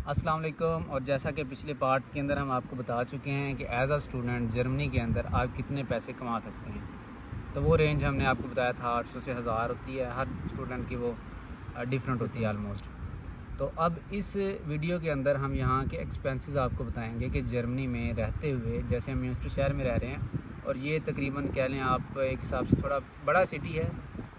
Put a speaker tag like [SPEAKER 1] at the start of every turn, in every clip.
[SPEAKER 1] अस्सलाम वालेकुम। और जैसा कि पिछले पार्ट के अंदर हम आपको बता चुके हैं कि एज़ अ स्टूडेंट जर्मनी के अंदर आप कितने पैसे कमा सकते हैं, तो वो रेंज हमने आपको बताया था 800 से 1000 होती है। हर स्टूडेंट की वो डिफरेंट होती है आलमोस्ट। तो अब इस वीडियो के अंदर हम यहाँ के एक्सपेंसेस आपको बताएंगे कि जर्मनी में रहते हुए, जैसे हम म्यूनिस्टर शहर में रह रहे हैं और ये तकरीबन कह लें आप एक हिसाब से थोड़ा बड़ा सिटी है।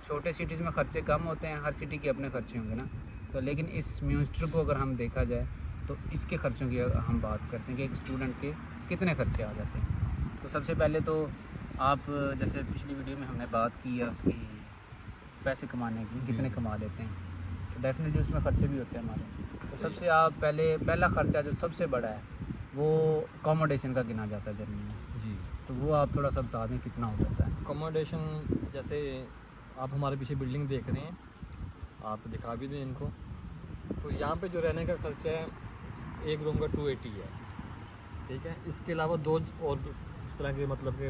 [SPEAKER 1] छोटे सिटीज़ में ख़र्चे कम होते हैं, हर सिटी के अपने ख़र्चे होंगे ना, तो लेकिन इस म्यूनिस्टर को अगर हम देखा जाए तो इसके ख़र्चों की हम बात करते हैं कि एक स्टूडेंट के कितने ख़र्चे आ जाते हैं। तो सबसे पहले तो आप जैसे पिछली वीडियो में हमने बात की है उसकी पैसे कमाने की, कितने कमा लेते हैं, तो डेफिनेटली उसमें ख़र्चे भी होते हैं हमारे। तो सबसे आप पहला ख़र्चा जो सबसे बड़ा है वो अकोमोडेशन का गिना जाता है जर्मनी में
[SPEAKER 2] जी।
[SPEAKER 1] तो वो आप थोड़ा सा बता दें कितना हो जाता है।
[SPEAKER 2] अकोमोडेशन जैसे आप हमारे पीछे बिल्डिंग देख रहे हैं, आप दिखा भी दें इनको। तो यहाँ पे जो रहने का खर्चा है एक रूम का 280 है, ठीक है। इसके अलावा दो और इस तरह के मतलब के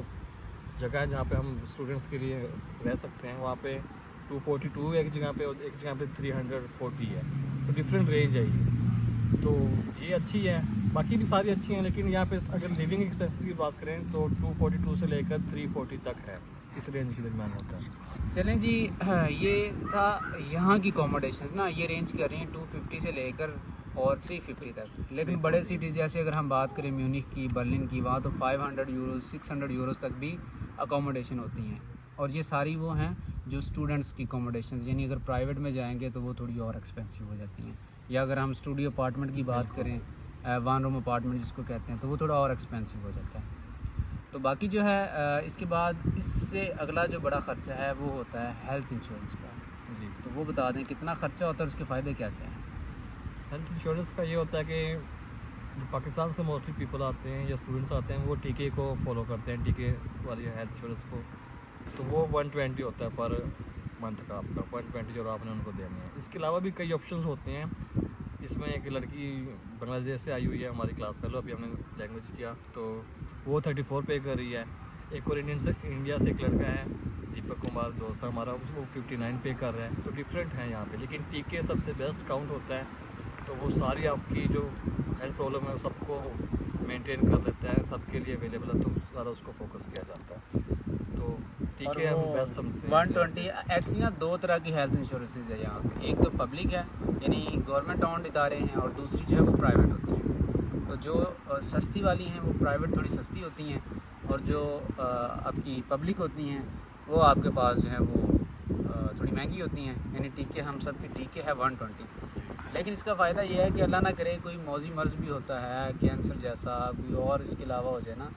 [SPEAKER 2] जगह है जहाँ पे हम स्टूडेंट्स के लिए रह सकते हैं। वहाँ पे 242 एक जगह पे और एक जगह पे 340 है। तो डिफरेंट रेंज है ये, तो ये अच्छी है। बाकी भी सारी अच्छी हैं, लेकिन यहाँ पे अगर लिविंग एक्सपेंसेस की बात करें तो 242 से लेकर 340 तक है, इस रेंज के दरम्यान होता है।
[SPEAKER 1] चलें जी, ये था यहाँ की अकोमोडेशन ना, ये रेंज कर रही हैं 250 से लेकर और 350 तक। लेकिन बड़े सिटीज़ जैसे अगर हम बात करें म्यूनिख की, बर्लिन की, वहाँ तो 500 यूरोज़ 600 यूरोज़ तक भी अकोमोडेशन होती हैं। और ये सारी वो हैं जो स्टूडेंट्स की अकोमोडेशन, यानी अगर प्राइवेट में जाएंगे तो वो थोड़ी और एक्सपेंसिव हो जाती हैं। या अगर हम स्टूडियो अपार्टमेंट की बात करें, वन रूम अपार्टमेंट जिसको कहते हैं, तो वो थोड़ा और एक्सपेंसिव हो जाता है। तो बाकी जो है इसके बाद इससे अगला जो बड़ा ख़र्चा है वो होता है हेल्थ इंश्योरेंस का।
[SPEAKER 2] जी।
[SPEAKER 1] तो वो बता दें कितना ख़र्चा होता है और उसके फ़ायदे क्या क्या हैं।
[SPEAKER 2] हेल्थ इंश्योरेंस का ये होता है कि जो पाकिस्तान से मोस्टली पीपल आते हैं या स्टूडेंट्स आते हैं वो टीके को फॉलो करते हैं, टीके वाली हेल्थ इंश्योरेंस को। तो वो 120 होता है पर मंथ का आपका, 120 जो आपने उनको देने हैं। इसके अलावा भी कई ऑप्शंस होते हैं। इसमें एक लड़की बांग्लादेश से आई हुई है हमारी क्लास फेलो, अभी हमने लैंग्वेज किया, तो वो 34 पे कर रही है। एक और इंडिया से एक लड़का है दीपक कुमार, दोस्त है हमारा, उसको 59 पे कर रहा है। तो डिफरेंट है यहाँ पे, लेकिन टीके सबसे बेस्ट काउंट होता है। तो वो सारी आपकी जो हेल्थ प्रॉब्लम है सबको मेंटेन कर लेता है, सबके लिए अवेलेबल है, तो ज़्यादा उसको फोकस किया जाता है। तो टीके हम बेस्ट समझते हैं।
[SPEAKER 1] 120 एक्चुअली ना दो तरह की हेल्थ इंश्योरेंसेज है यहाँ पे। एक तो पब्लिक है यानी गवर्नमेंट ओन्ड इदारे हैं, और दूसरी जो है वो प्राइवेट होती हैं। तो जो सस्ती वाली हैं वो प्राइवेट थोड़ी सस्ती होती हैं, और जो आपकी पब्लिक होती हैं वो आपके पास जो है वो थोड़ी महंगी होती हैं। यानी टीके हम सब के टीके है 120। लेकिन इसका फ़ायदा ये है कि अल्लाह ना करे कोई मौजी मर्ज़ भी होता है, कैंसर जैसा कोई और इसके अलावा हो जाए ना,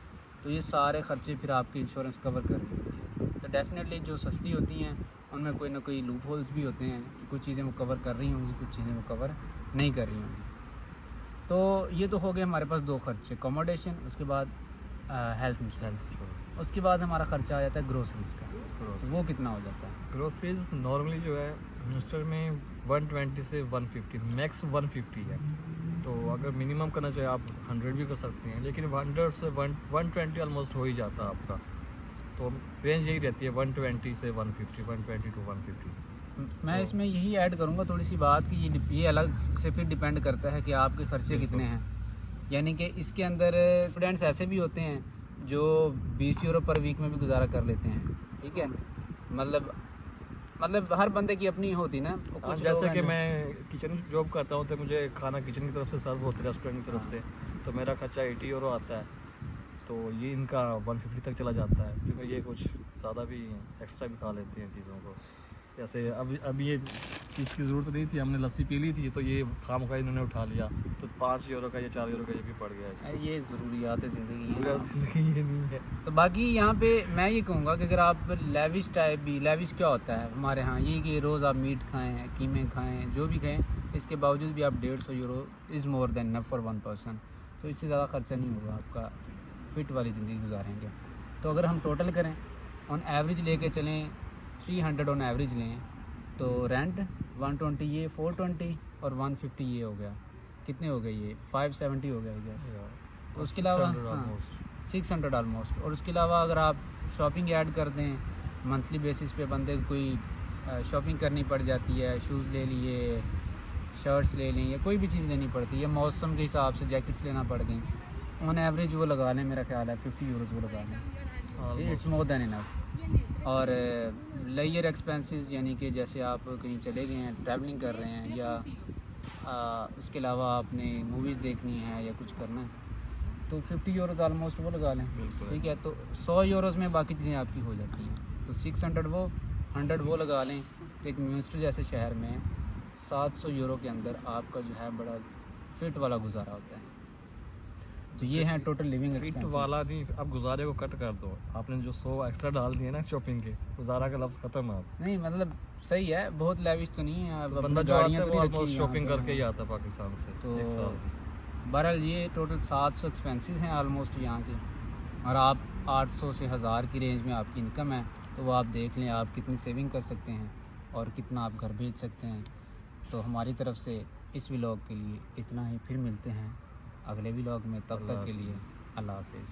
[SPEAKER 1] तो ये सारे ख़र्चे फिर आपकी इंश्योरेंस कवर कर रही होती है। तो डेफिनेटली जो सस्ती होती हैं उनमें कोई ना कोई लूप होल्स भी होते हैं कि कुछ चीज़ें वो कवर कर रही होंगी, कुछ चीज़ें वो कवर नहीं कर रही होंगी। तो ये तो हो गए हमारे पास दो खर्चे, अकोमोडेशन, उसके बाद हेल्थ इंश्योरेंस। उसके बाद हमारा ख़र्चा आ जाता है ग्रोसरीज़ का। तो वो कितना हो जाता है?
[SPEAKER 2] ग्रोसरीज नॉर्मली जो है मिनिस्टर में 120 से 150, मैक्स 150 है। तो अगर मिनिमम करना चाहे आप 100 भी कर सकते हैं, लेकिन 100 से 120 ऑलमोस्ट हो ही जाता है आपका। तो रेंज यही रहती है 120 से 150, 120 टू 150।
[SPEAKER 1] मैं इसमें यही ऐड करूँगा थोड़ी सी बात कि ये अलग से फिर डिपेंड करता है कि आपके ख़र्चे कितने हैं। यानी कि इसके अंदर स्टूडेंट्स ऐसे भी होते हैं जो 20 यूरो पर वीक में भी गुजारा कर लेते हैं, ठीक है। मतलब हर बंदे की अपनी होती ना। कुछ
[SPEAKER 2] जैसे कि मैं किचन जॉब करता हूँ तो मुझे खाना किचन की तरफ से सर्व होता है, रेस्टोरेंट की तरफ से, तो मेरा खर्चा 80 यूरो आता है। तो ये इनका 150 तक चला जाता है, क्योंकि ये कुछ ज़्यादा भी एक्स्ट्रा भी खा लेते हैं चीज़ों को। जैसे अभी ये चीज़ की ज़रूरत नहीं थी, हमने लस्सी पी ली थी, तो ये खाम खा इन्होंने उठा लिया, तो 5 यूरो का या 4 यूरो का ये भी पड़ गया है।
[SPEAKER 1] ये ज़रूरियात ज़िंदगी है,
[SPEAKER 2] ज़िंदगी ये नहीं है।
[SPEAKER 1] तो बाकी यहाँ पे मैं ये कहूँगा कि अगर आप लेविश टाइप भी, लेविश क्या होता है हमारे यहाँ, ये कि रोज़ आप मीट खाएँ, कीमे खाएँ, जो भी खाएँ, इसके बावजूद भी आप 150 euro is more than enough for one person. तो इससे ज़्यादा ख़र्चा नहीं होगा आपका, फ़िट वाली ज़िंदगी गुजारेंगे। तो अगर हम टोटल करें, ऑन एवरेज लेके चलें, 300 ऑन एवरेज लें, तो रेंट 120 ये 420 और 150 ये हो गया, कितने हो गए ये 570 हो गया गैस। तो उसके अलावा 600 ऑलमोस्ट। और उसके अलावा अगर आप शॉपिंग ऐड कर दें, मंथली बेसिस पे बंदे को कोई शॉपिंग करनी पड़ जाती है, शूज़ ले लिए, शर्ट्स ले लें या कोई भी चीज़ लेनी पड़ती है, मौसम के हिसाब से जैकेट्स लेना पड़ गई, ऑन एवरेज वो लगा लें, मेरा ख्याल है 50 यूरोज़ वो लगा लें, इट्स मोर देन इनफ। और लेयर एक्सपेंसेस यानी कि जैसे आप कहीं चले गए हैं, ट्रैवलिंग कर रहे हैं या उसके अलावा आपने मूवीज़ देखनी है या कुछ करना है, तो 50 यूरोज़ आलमोस्ट वो लगा लें,
[SPEAKER 2] बिल्कुल।
[SPEAKER 1] ठीक है। तो 100 यूरोज़ में बाकी चीज़ें आपकी हो जाती हैं, तो 600 वो 100 वो लगा लें। तो एक म्यूनिस्टर जैसे शहर में 700 यूरो के अंदर आपका जो है बड़ा फिट वाला गुजारा होता है। तो ये हैं टोटल लिविंग
[SPEAKER 2] फिट
[SPEAKER 1] एक्सपेंसेस।
[SPEAKER 2] वाला नहीं, अब गुजारे को कट कर दो, आपने जो 100 एक्स्ट्रा डाल दिए ना शॉपिंग के, गुजारा का लफ्ज़ खत्म आप।
[SPEAKER 1] नहीं मतलब सही है, बहुत लेविश तो नहीं है, अब
[SPEAKER 2] बंदा
[SPEAKER 1] अपनी
[SPEAKER 2] जो आता
[SPEAKER 1] गाड़ियाँ
[SPEAKER 2] है
[SPEAKER 1] तो
[SPEAKER 2] वो
[SPEAKER 1] नहीं रखी
[SPEAKER 2] ऑलमोस्ट
[SPEAKER 1] यहाँ
[SPEAKER 2] शॉपिंग
[SPEAKER 1] पे।
[SPEAKER 2] करके ही आता है पाकिस्तान से
[SPEAKER 1] तो
[SPEAKER 2] एक साल की।
[SPEAKER 1] बहरहाल ये टोटल 700 एक्सपेंसेस हैं आलमोस्ट यहाँ के, और आप 800 से 1000 की रेंज में आपकी इनकम है, तो वो आप देख लें आप कितनी सेविंग कर सकते हैं और कितना आप घर भेज सकते हैं। तो हमारी तरफ से इस व्लॉग के लिए इतना ही, फिर मिलते हैं अगले व्लॉग में, तब तक के लिए अल्लाह हाफिज़।